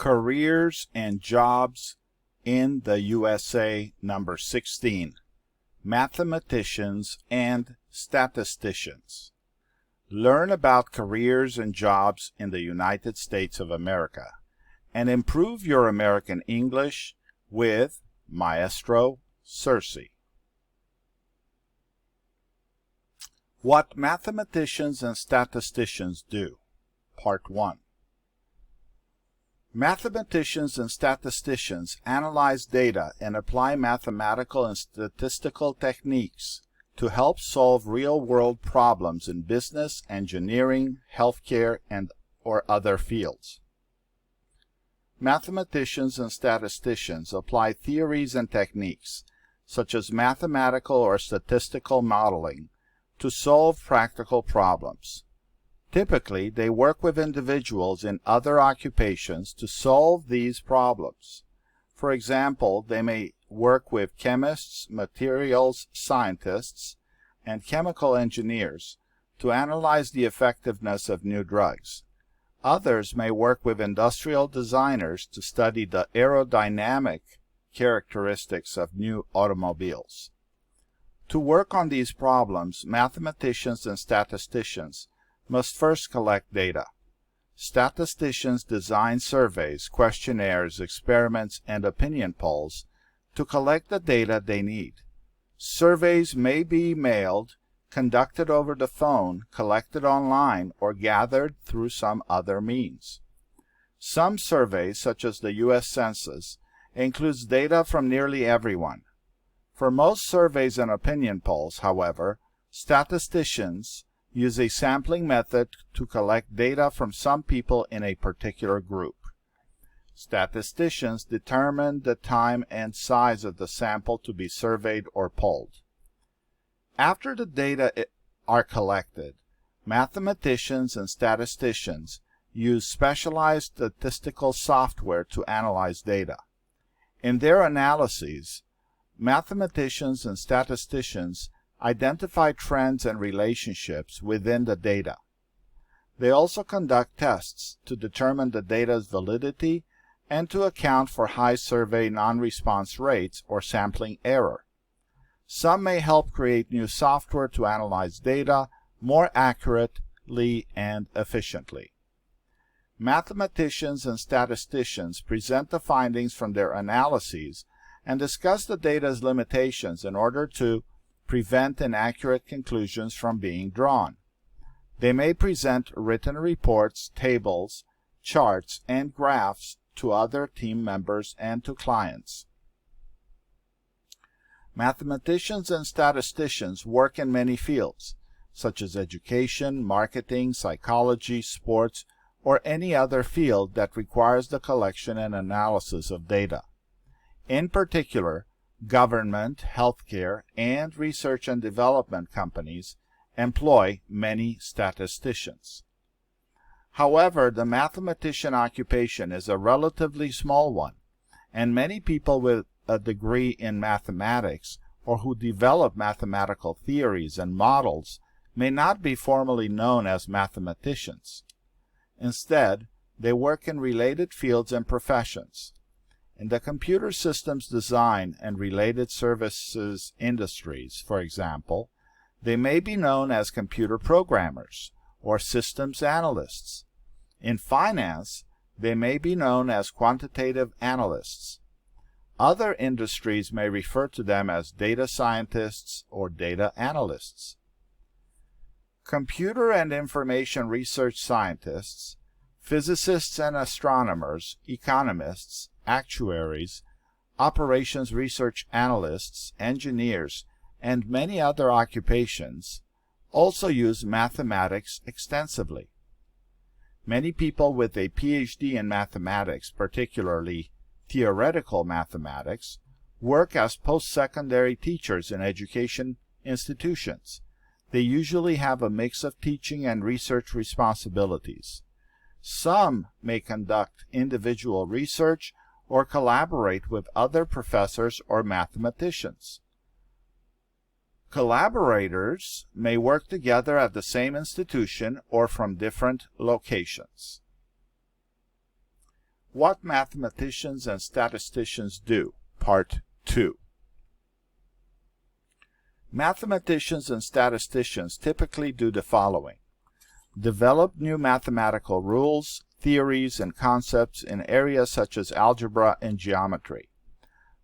Careers and Jobs in the USA, number 16. Mathematicians and Statisticians. Learn about careers and jobs in the United States of America and improve your American English with Maestro Sersea. What mathematicians and statisticians do. Part 1. Mathematicians and statisticians analyze data and apply mathematical and statistical techniques to help solve real-world problems in business, engineering, healthcare, or other fields. Mathematicians and statisticians apply theories and techniques, such as mathematical or statistical modeling, to solve practical problems. Typically, they work with individuals in other occupations to solve these problems. For example, they may work with chemists, materials scientists, and chemical engineers to analyze the effectiveness of new drugs. Others may work with industrial designers to study the aerodynamic characteristics of new automobiles. To work on these problems, mathematicians and statisticians must first collect data. Statisticians design surveys, questionnaires, experiments, and opinion polls to collect the data they need. Surveys may be mailed, conducted over the phone, collected online, or gathered through some other means. Some surveys, such as the U.S. Census, includes data from nearly everyone. For most surveys and opinion polls, however, statisticians use a sampling method to collect data from some people in a particular group. Statisticians determine the time and size of the sample to be surveyed or polled. After the data are collected, mathematicians and statisticians use specialized statistical software to analyze data. In their analyses, mathematicians and statisticians identify trends and relationships within the data. They also conduct tests to determine the data's validity and to account for high survey non-response rates or sampling error. Some may help create new software to analyze data more accurately and efficiently. Mathematicians and statisticians present the findings from their analyses and discuss the data's limitations in order to prevent inaccurate conclusions from being drawn. They may present written reports, tables, charts, and graphs to other team members and to clients. Mathematicians and statisticians work in many fields, such as education, marketing, psychology, sports, or any other field that requires the collection and analysis of data. In particular, government, healthcare, and research and development companies employ many statisticians. However, the mathematician occupation is a relatively small one, and many people with a degree in mathematics or who develop mathematical theories and models may not be formally known as mathematicians. Instead, they work in related fields and professions. In the computer systems design and related services industries, for example, they may be known as computer programmers or systems analysts. In finance, they may be known as quantitative analysts. Other industries may refer to them as data scientists or data analysts. Computer and information research scientists, physicists and astronomers, economists, actuaries, operations research analysts, engineers, and many other occupations also use mathematics extensively. Many people with a PhD in mathematics, particularly theoretical mathematics, work as post-secondary teachers in education institutions. They usually have a mix of teaching and research responsibilities. Some may conduct individual research or collaborate with other professors or mathematicians. Collaborators may work together at the same institution or from different locations. What mathematicians and statisticians do, Part 2. Mathematicians and statisticians typically do the following: develop new mathematical rules, theories, and concepts in areas such as algebra and geometry.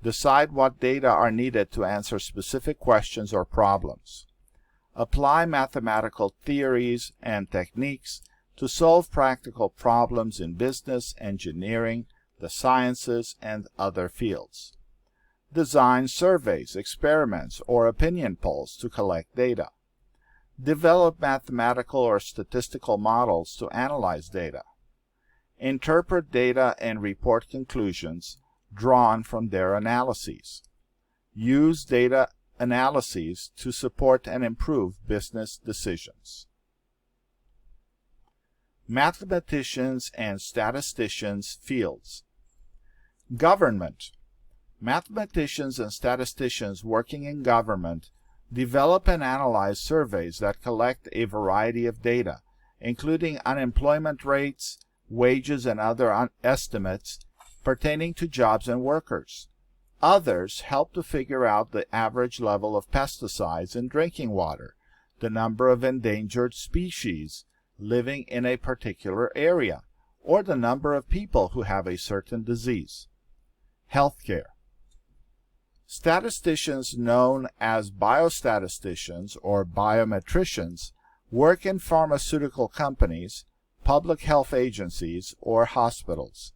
Decide what data are needed to answer specific questions or problems. Apply mathematical theories and techniques to solve practical problems in business, engineering, the sciences, and other fields. Design surveys, experiments, or opinion polls to collect data. Develop mathematical or statistical models to analyze data. Interpret data and report conclusions drawn from their analyses. Use data analyses to support and improve business decisions. Mathematicians and statisticians fields. Government. Mathematicians and statisticians working in government develop and analyze surveys that collect a variety of data, including unemployment rates, wages, and other estimates pertaining to jobs and workers. Others help to figure out the average level of pesticides in drinking water, the number of endangered species living in a particular area, or the number of people who have a certain disease. Healthcare. Statisticians known as biostatisticians or biometricians work in pharmaceutical companies, public health agencies, or hospitals.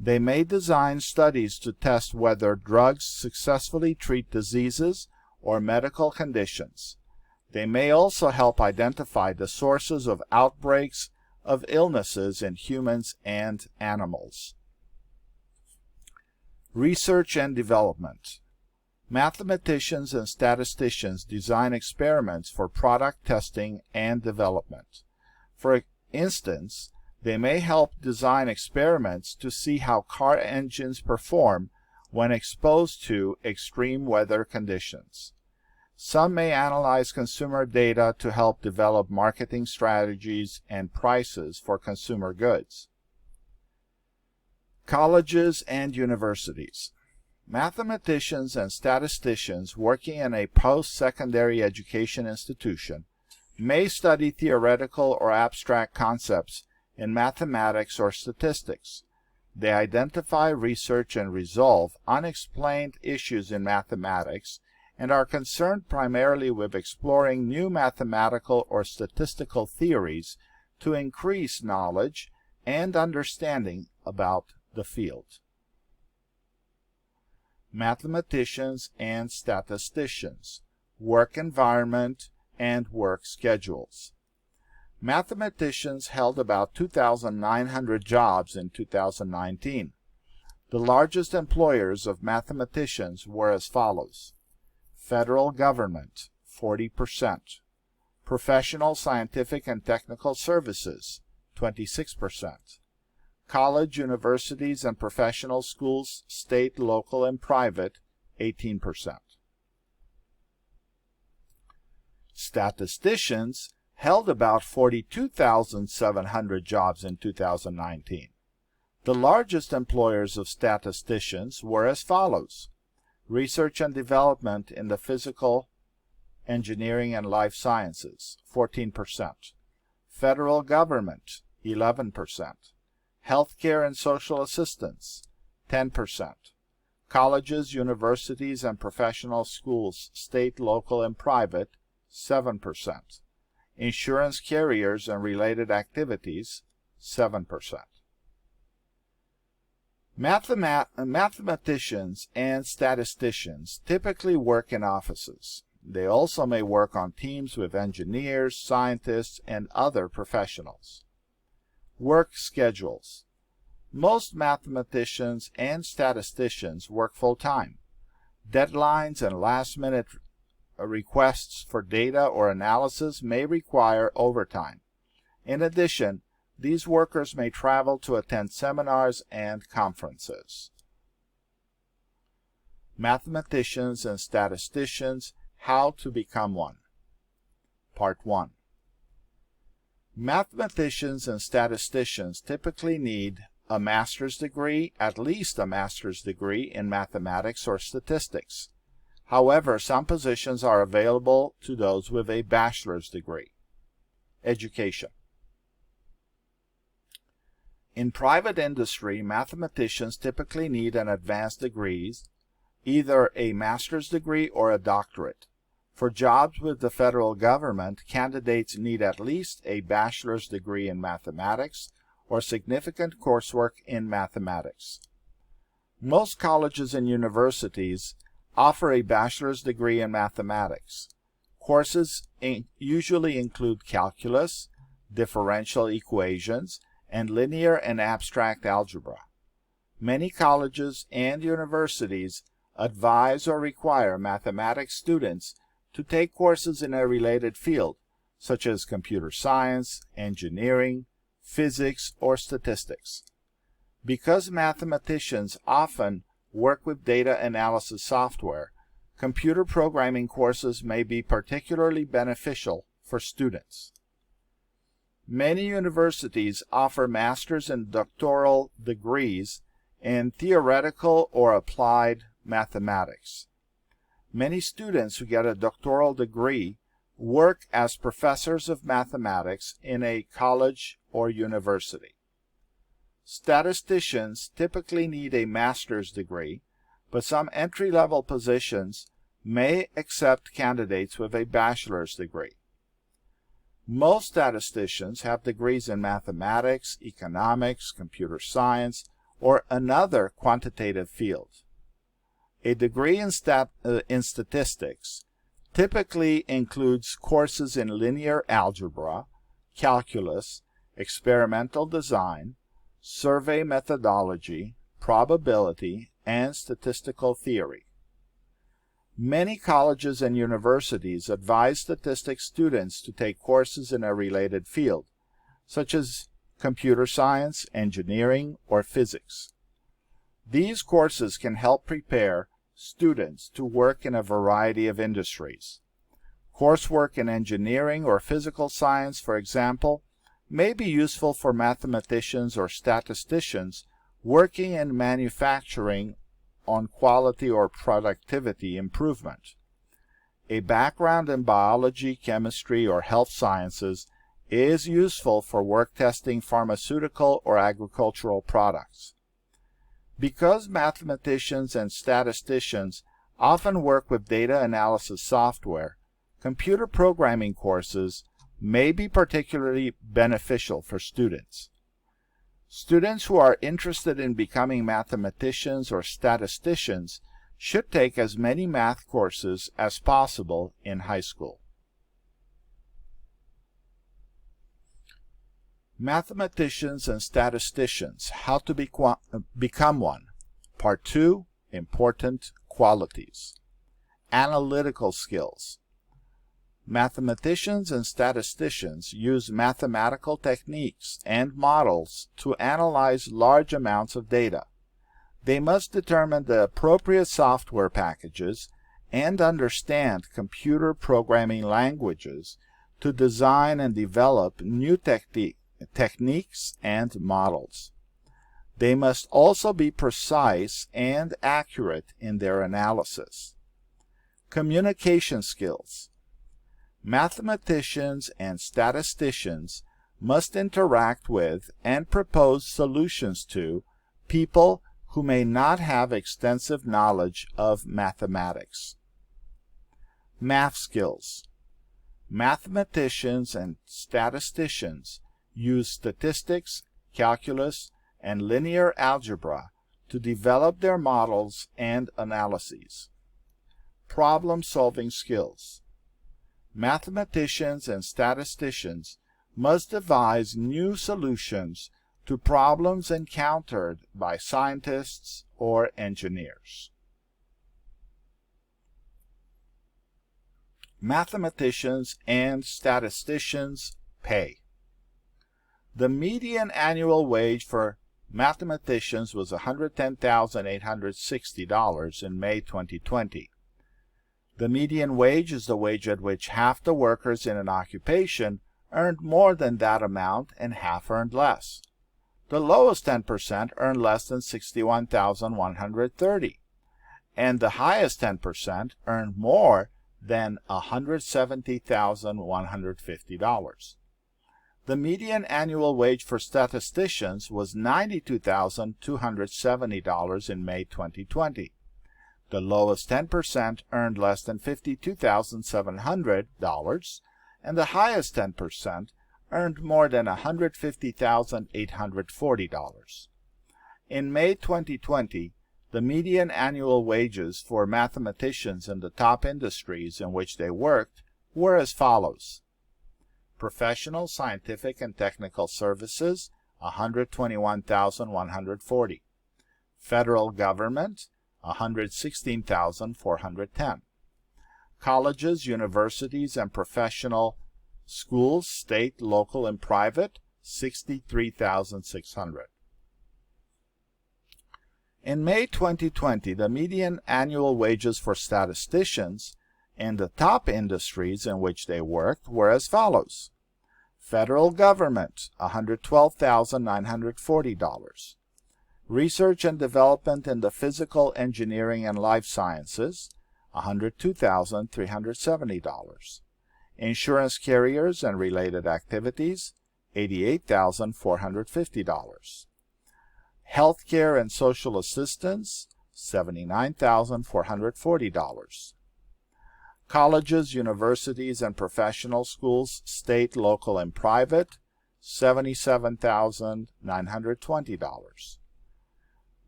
They may design studies to test whether drugs successfully treat diseases or medical conditions. They may also help identify the sources of outbreaks of illnesses in humans and animals. Research and development. Mathematicians and statisticians design experiments for product testing and development. For instance, they may help design experiments to see how car engines perform when exposed to extreme weather conditions. Some may analyze consumer data to help develop marketing strategies and prices for consumer goods. Colleges and universities. Mathematicians and statisticians working in a post-secondary education institution may study theoretical or abstract concepts in mathematics or statistics. They identify, research, and resolve unexplained issues in mathematics and are concerned primarily with exploring new mathematical or statistical theories to increase knowledge and understanding about the field. Mathematicians and statisticians, work environment, and work schedules. Mathematicians held about 2,900 jobs in 2019. The largest employers of mathematicians were as follows: federal government, 40%; professional, scientific, and technical services, 26%; college, universities, and professional schools, state, local, and private, 18%. Statisticians held about 42,700 jobs in 2019. The largest employers of statisticians were as follows: research and development in the physical, engineering, and life sciences, 14%; federal government, 11%; healthcare and social assistance, 10%; colleges, universities, and professional schools, state, local, and private, 7%; insurance carriers and related activities, 7%. Mathematicians and statisticians typically work in offices. They also may work on teams with engineers, scientists, and other professionals. Work schedules. Most mathematicians and statisticians work full-time. Deadlines and last-minute requests for data or analysis may require overtime. In addition, these workers may travel to attend seminars and conferences. Mathematicians and statisticians, how to become one. Part 1. Mathematicians and statisticians typically need a master's degree, at least a master's degree in mathematics or statistics. However, some positions are available to those with a bachelor's degree. Education. In private industry, mathematicians typically need an advanced degree, either a master's degree or a doctorate. For jobs with the federal government, candidates need at least a bachelor's degree in mathematics or significant coursework in mathematics. Most colleges and universities offer a bachelor's degree in mathematics. Courses usually include calculus, differential equations, and linear and abstract algebra. Many colleges and universities advise or require mathematics students to take courses in a related field, such as computer science, engineering, physics, or statistics. Because mathematicians often work with data analysis software, computer programming courses may be particularly beneficial for students. Many universities offer master's and doctoral degrees in theoretical or applied mathematics. Many students who get a doctoral degree work as professors of mathematics in a college or university. Statisticians typically need a master's degree, but some entry-level positions may accept candidates with a bachelor's degree. Most statisticians have degrees in mathematics, economics, computer science, or another quantitative field. A degree in statistics typically includes courses in linear algebra, calculus, experimental design, survey methodology, probability, and statistical theory. Many colleges and universities advise statistics students to take courses in a related field, such as computer science, engineering, or physics. These courses can help prepare students to work in a variety of industries. Coursework in engineering or physical science, for example, may be useful for mathematicians or statisticians working in manufacturing on quality or productivity improvement. A background in biology, chemistry, or health sciences is useful for work testing pharmaceutical or agricultural products. Because mathematicians and statisticians often work with data analysis software, computer programming courses may be particularly beneficial for students. Students who are interested in becoming mathematicians or statisticians should take as many math courses as possible in high school. Mathematicians and Statisticians, How to Become One. Part 2, Important Qualities. Analytical Skills. Mathematicians and statisticians use mathematical techniques and models to analyze large amounts of data. They must determine the appropriate software packages and understand computer programming languages to design and develop new techniques and models. They must also be precise and accurate in their analysis. Communication skills. Mathematicians and statisticians must interact with and propose solutions to people who may not have extensive knowledge of mathematics. Math skills. Mathematicians and statisticians use statistics, calculus, and linear algebra to develop their models and analyses. Problem-solving skills. Mathematicians and statisticians must devise new solutions to problems encountered by scientists or engineers. Mathematicians and statisticians pay. The median annual wage for mathematicians was $110,860 in May 2020. The median wage is the wage at which half the workers in an occupation earned more than that amount and half earned less. The lowest 10% earned less than $61,130, and the highest 10% earned more than $170,150. The median annual wage for statisticians was $92,270 in May 2020. The lowest 10% earned less than $52,700, and the highest 10% earned more than $150,840. In May 2020, the median annual wages for mathematicians in the top industries in which they worked were as follows: professional, scientific, and technical services, $121,140. Federal government, $116,410. Colleges, universities, and professional schools, state, local, and private, $63,600. In May 2020, the median annual wages for statisticians in the top industries in which they worked were as follows: federal government, $112,940. Research and development in the physical, engineering, and life sciences, $102,370. Insurance carriers and related activities, $88,450. Healthcare and social assistance, $79,440. Colleges, universities, and professional schools, state, local, and private, $77,920.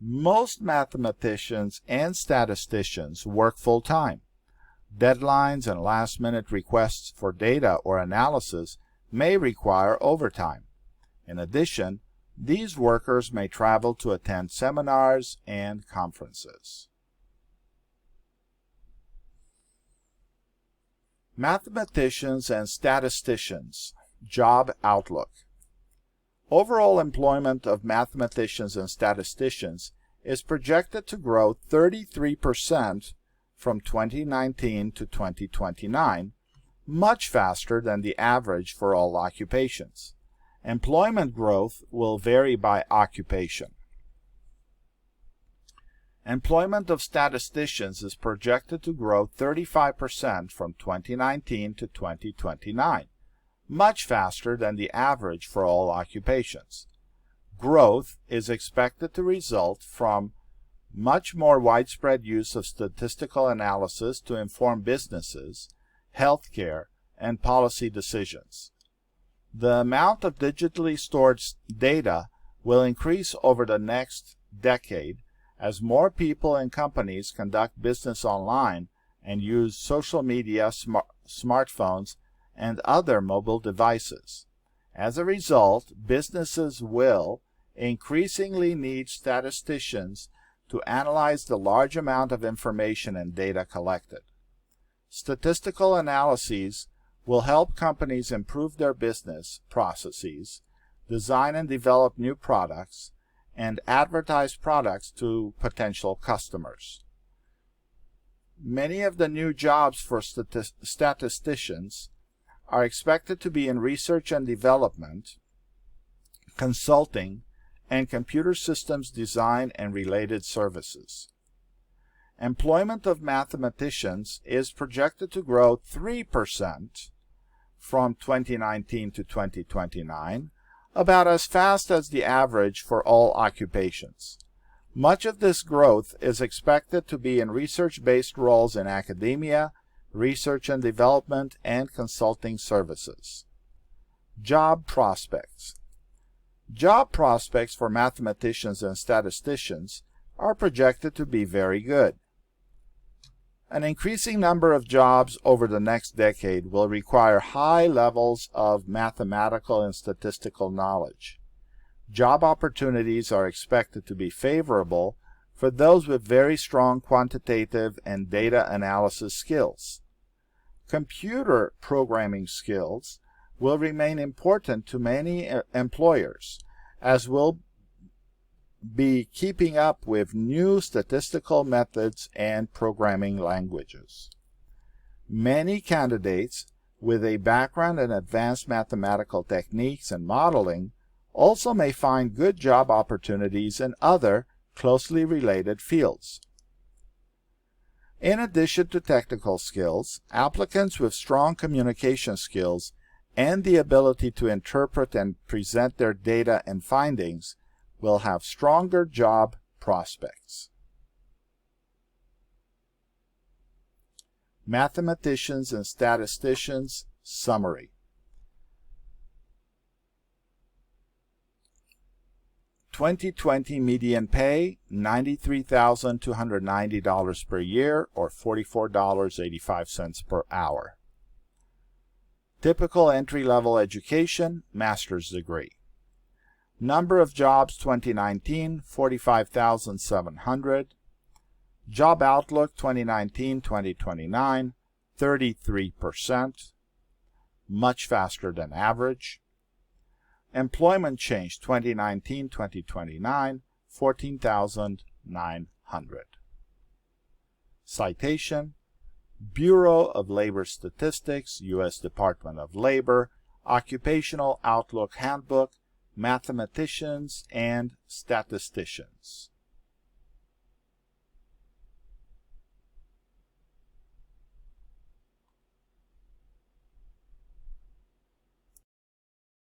Most mathematicians and statisticians work full-time. Deadlines and last-minute requests for data or analysis may require overtime. In addition, these workers may travel to attend seminars and conferences. Mathematicians and statisticians, job outlook. Overall employment of mathematicians and statisticians is projected to grow 33% from 2019 to 2029, much faster than the average for all occupations. Employment growth will vary by occupation. Employment of statisticians is projected to grow 35% from 2019 to 2029, much faster than the average for all occupations. Growth is expected to result from much more widespread use of statistical analysis to inform businesses, healthcare, and policy decisions. The amount of digitally stored data will increase over the next decade as more people and companies conduct business online and use social media, smartphones, and other mobile devices. As a result, businesses will increasingly need statisticians to analyze the large amount of information and data collected. Statistical analyses will help companies improve their business processes, design and develop new products, and advertise products to potential customers. Many of the new jobs for statisticians are expected to be in research and development, consulting, and computer systems design and related services. Employment of mathematicians is projected to grow 3% from 2019 to 2029, about as fast as the average for all occupations. Much of this growth is expected to be in research-based roles in academia, research and development, and consulting services. Job prospects. Job prospects for mathematicians and statisticians are projected to be very good. An increasing number of jobs over the next decade will require high levels of mathematical and statistical knowledge. Job opportunities are expected to be favorable for those with very strong quantitative and data analysis skills. Computer programming skills will remain important to many employers, as will be keeping up with new statistical methods and programming languages. Many candidates with a background in advanced mathematical techniques and modeling also may find good job opportunities in other closely related fields. In addition to technical skills, applicants with strong communication skills and the ability to interpret and present their data and findings will have stronger job prospects. Mathematicians and Statisticians Summary. (2020) median pay $93,290 per year, or $44.85 per hour. Typical entry-level education, master's degree. Number of jobs 2019, 45,700. Job outlook 2019-2029, 33%, much faster than average. Employment change 2019-2029, 14,900. Citation: Bureau of Labor Statistics, U.S. Department of Labor, Occupational Outlook Handbook, Mathematicians and Statisticians.